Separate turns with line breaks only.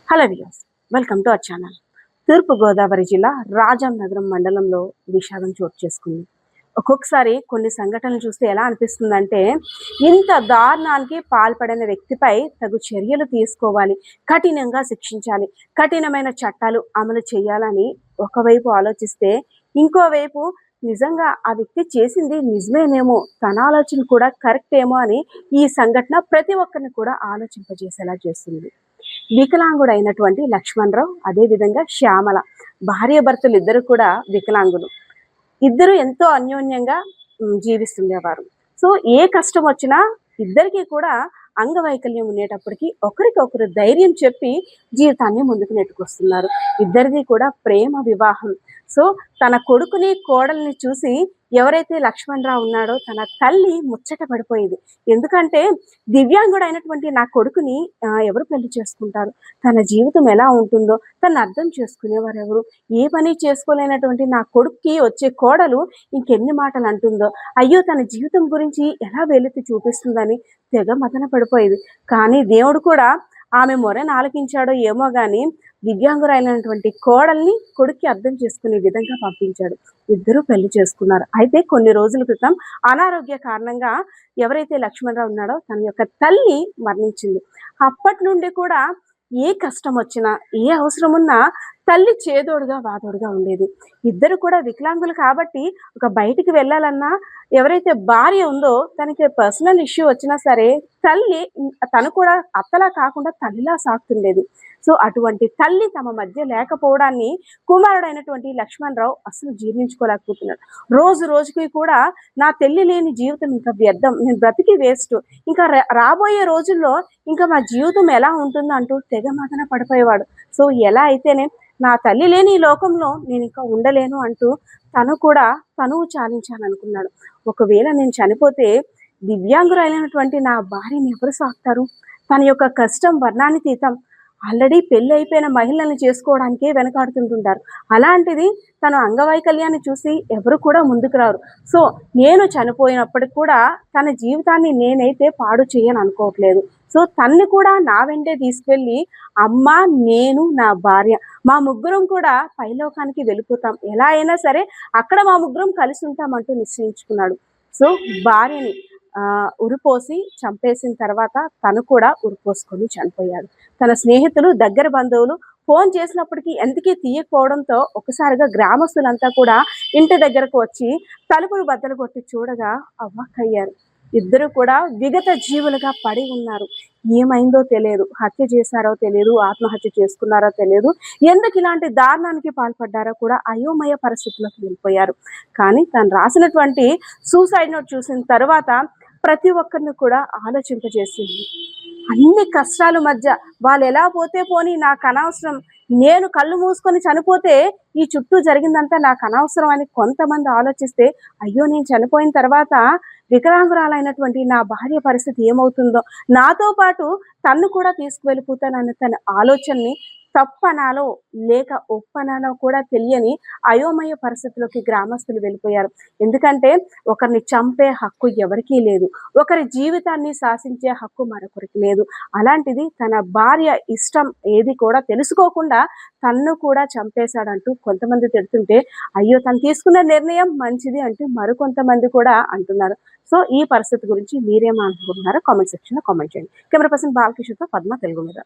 Hello viewers, welcome to our channel. Turpu Godavari జిల్లా రాజాం నగరం మండలంలో విషాదం చోటు చేసుకుంది. ఒక్కొక్కసారి కొన్ని సంఘటనలు చూస్తే ఎలా అనిపిస్తుందంటే, ఇంత దారుణానికి పాల్పడిన వ్యక్తిపై తగు చర్యలు తీసుకోవాలి, కఠినంగా శిక్షించాలి, కఠినమైన చట్టాలు అమలు చేయాలని ఒకవైపు ఆలోచిస్తే, ఇంకోవైపు నిజంగా ఆ వ్యక్తి చేసింది నిజమేనేమో, తన ఆలోచన కూడా కరెక్ట్ ఏమో అని ఈ సంఘటన ప్రతి ఒక్కరిని కూడా ఆలోచింపజేసేలా చేస్తుంది. వికలాంగుడైనటువంటి లక్ష్మణరావు, అదే విధంగా శ్యామల భార్యాభర్తలు ఇద్దరు కూడా వికలాంగులు. ఇద్దరు ఎంతో అన్యోన్యంగా జీవిస్తుండేవారు. సో ఏ కష్టం వచ్చినా ఇద్దరికీ కూడా అంగవైకల్యం ఉండేటప్పటికి ఒకరికొకరు ధైర్యం చెప్పి జీవితాన్ని ముందుకు నెట్టుకొస్తున్నారు. ఇద్దరిది కూడా ప్రేమ వివాహం. సో తన కొడుకుని కోడల్ని చూసి ఎవరైతే లక్ష్మణరావు ఉన్నాడో తన తల్లి ముచ్చట పడిపోయేది. ఎందుకంటే దివ్యాంగుడైనటువంటి నా కొడుకుని ఎవరు పెళ్లి చేసుకుంటారు, తన జీవితం ఎలా ఉంటుందో తను అర్థం చేసుకునేవారు ఎవరు, ఏ పని చేసుకోలేనటువంటి నా కొడుక్కి వచ్చే కోడలు ఇంకెన్ని మాటలు అంటుందో, అయ్యో తన జీవితం గురించి ఎలా వెలితి చూపిస్తుందని తెగ మదన పడిపోయేది. కానీ దేవుడు కూడా ఆమె మొరను ఆలకించాడో ఏమో గాని దివ్యాంగురైనటువంటి కోడల్ని కొడుక్కి అర్థం చేసుకునే విధంగా పంపించాడు. ఇద్దరూ పెళ్లి చేసుకున్నారు. అయితే కొన్ని రోజుల క్రితం అనారోగ్య కారణంగా ఎవరైతే లక్ష్మణరావు ఉన్నాడో తన యొక్క తల్లి మరణించింది. అప్పటి నుండి కూడా ఏ కష్టం వచ్చినా, ఏ అవసరం ఉన్నా తల్లి చేదోడుగా వాదోడుగా ఉండేది. ఇద్దరు కూడా వికలాంగులు కాబట్టి ఒక బయటికి వెళ్ళాలన్నా, ఎవరైతే భార్య ఉందో తనకి పర్సనల్ ఇష్యూ వచ్చినా సరే తల్లి తను కూడా అత్తలా కాకుండా తల్లిలా సాకుతుండేది. సో అటువంటి తల్లి తమ మధ్య లేకపోవడాన్ని కుమారుడైనటువంటి లక్ష్మణరావు అసలు జీర్ణించుకోలేకపోతున్నాడు. రోజు రోజుకి కూడా నా తల్లి లేని జీవితం ఇంకా వ్యర్థం, నేను బ్రతికి వేస్ట్, ఇంకా రాబోయే రోజుల్లో ఇంకా మా జీవితం ఎలా ఉంటుందో అంటూ తెగ మదన పడిపోయేవాడు. సో ఎలా అయితేనే నా తల్లి లేని ఈ లోకంలో నేను ఇంకా ఉండలేను అంటూ తను కూడా తనువు చాలించాలనుకున్నాడు. ఒకవేళ నేను చనిపోతే దివ్యాంగురైనటువంటి నా భార్యని ఎవరు సాకుతారు? తన యొక్క కష్టం వర్ణానితీతం. ఆల్రెడీ పెళ్లి అయిపోయిన మహిళల్ని చేసుకోవడానికే వెనకాడుతుంటుంటారు. అలాంటిది తను అంగవైకల్యాన్ని చూసి ఎవరు కూడా ముందుకు రారు. సో నేను చనిపోయినప్పటికి కూడా తన జీవితాన్ని నేనైతే పాడు చేయను అనుకోవట్లేదు. సో తన్ని కూడా నా వెంటే తీసుకెళ్ళి అమ్మ, నేను, నా భార్య మా ముగ్గురం కూడా పైలోకానికి వెళ్ళిపోతాం, ఎలా అయినా సరే అక్కడ మా ముగ్గురం కలిసి ఉంటామంటూ నిశ్చయించుకున్నాడు. సో భార్యని ఉరిపోసి చంపేసిన తర్వాత తను కూడా ఉరిపోసుకొని చనిపోయాడు. తన స్నేహితులు, దగ్గర బంధువులు ఫోన్ చేసినప్పటికీ ఎందుకీ తీయకపోవడంతో ఒకసారిగా గ్రామస్తులంతా కూడా ఇంటి దగ్గరకు వచ్చి తలుపులు బద్దలు కొట్టి చూడగా అవ్వక్కయ్యారు. ఇద్దరు కూడా విగత జీవులుగా పడి ఉన్నారు. ఏమైందో తెలియదు, హత్య చేశారో తెలియదు, ఆత్మహత్య చేసుకున్నారో తెలియదు, ఎందుకు ఇలాంటి దారుణానికి పాల్పడ్డారో కూడా అయోమయ పరిస్థితుల్లోకి వెళ్ళిపోయారు. కానీ తను రాసినటువంటి సూసైడ్ నోట్ చూసిన తర్వాత ప్రతి ఒక్కరిని కూడా ఆలోచింపజేసింది. అన్ని కష్టాల మధ్య వాళ్ళు ఎలా పోతే పోని నాకు అనవసరం, నేను కళ్ళు మూసుకొని చనిపోతే ఈ చుట్టూ జరిగిందంతా నాకు అనవసరం అని కొంతమంది ఆలోచిస్తే, అయ్యో నేను చనిపోయిన తర్వాత వికలాంగురాలైనటువంటి నా భార్య పరిస్థితి ఏమవుతుందో, నాతో పాటు తన్ను కూడా తీసుకువెళ్ళిపోతానన్న తన ఆలోచనని తప్పనాలో లేక ఒప్పనాలో కూడా తెలియని అయోమయ పరిస్థితిలోకి గ్రామస్తులు వెళ్ళిపోయారు. ఎందుకంటే ఒకరిని చంపే హక్కు ఎవరికీ లేదు, ఒకరి జీవితాన్ని శాసించే హక్కు మరొకరికి లేదు. అలాంటిది తన భార్య ఇష్టం ఏది కూడా తెలుసుకోకుండా తన్ను కూడా చంపేశాడంటూ కొంతమంది తిడుతుంటే, అయ్యో తను తీసుకున్న నిర్ణయం మంచిది అంటూ మరికొంతమంది కూడా అంటున్నారు. సో ఈ పరిస్థితి గురించి మీరేమనుకుంటున్నారో కామెంట్ సెక్షన్లో కామెంట్ చేయండి. కెమెరా పర్సన్ బాలకిషోర్తో పద్మ, తెలుగు మీద.